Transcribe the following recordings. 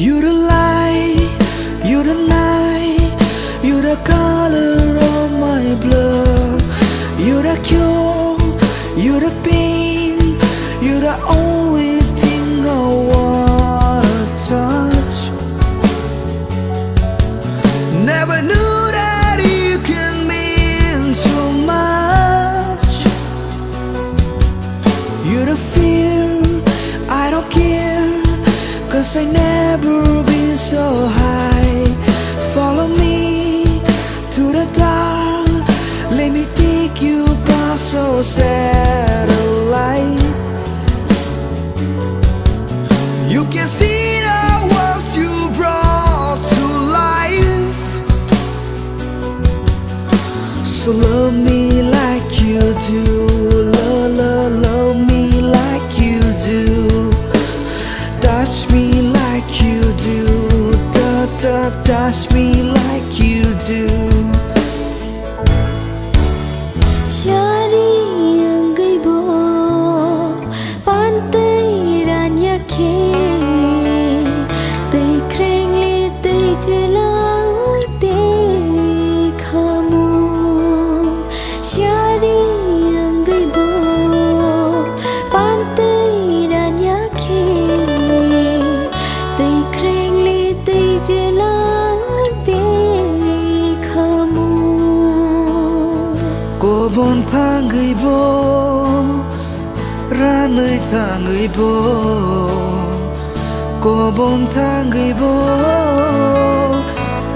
You the light, you the night, you the color of my blood. You the cure, you the pain, you the only thing I wanna touch. Never knew that you can mean so much. You the fear, I don't care, 'cause I never been so high. Follow me to the dark, let me take you past our satellite. You can see the worlds you brought to life. So love me like you do, love me like you do. Touch me like you do, touch me like you do. Shari ang gaibo, pantay ran yakhe, tay kreng le tay jalar te khamu. Shari ang gaibo, pantay ran yakhe, tay kreng le tay jalar te khamu. Cô bon thang người bố, ra nơi thang người bố. Cô bon thang người bố,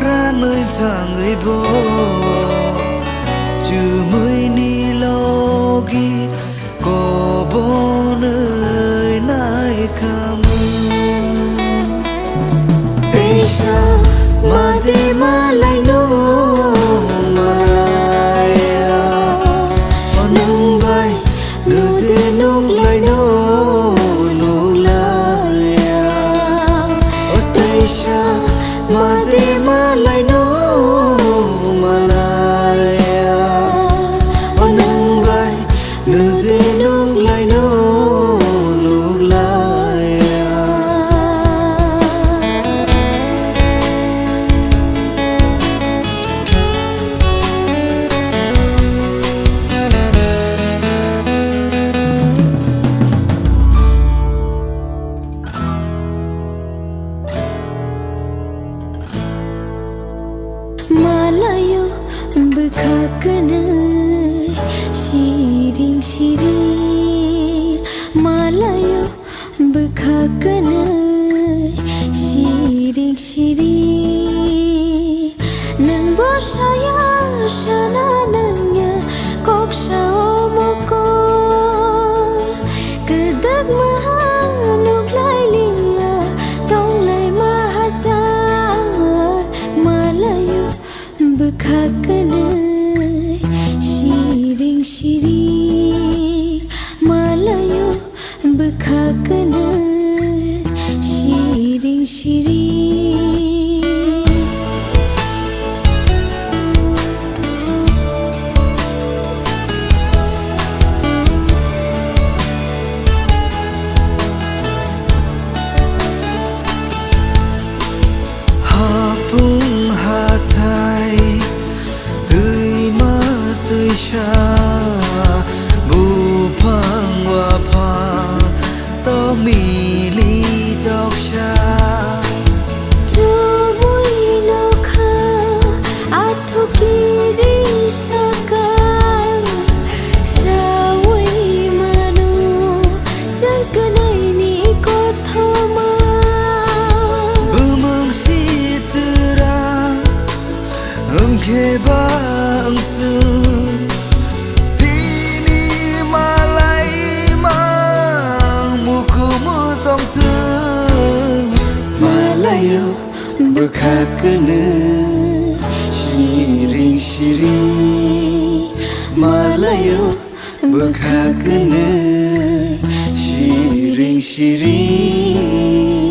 ra nơi thang người bố. Chứ mới ni logi, cô bon ơi nai kamu. Pesha made malay no malaya, nung bay nu te nung lay no nung laya. Pesha made malay no malaya, nung bay nu te nung lay no nung laya. Malayo bekhakanay shiring shiring. Malayo bekhakanay shiring shiring. Nang bosaya sana nangya kok saomoko, kedag mahanuk lai liya tong lai mahajar. Malayo bekhakanay shiring shiring. Malayo bekhakanay shiring shiring. bekakene Shiring shiring Malayu bekakene Shiring shiring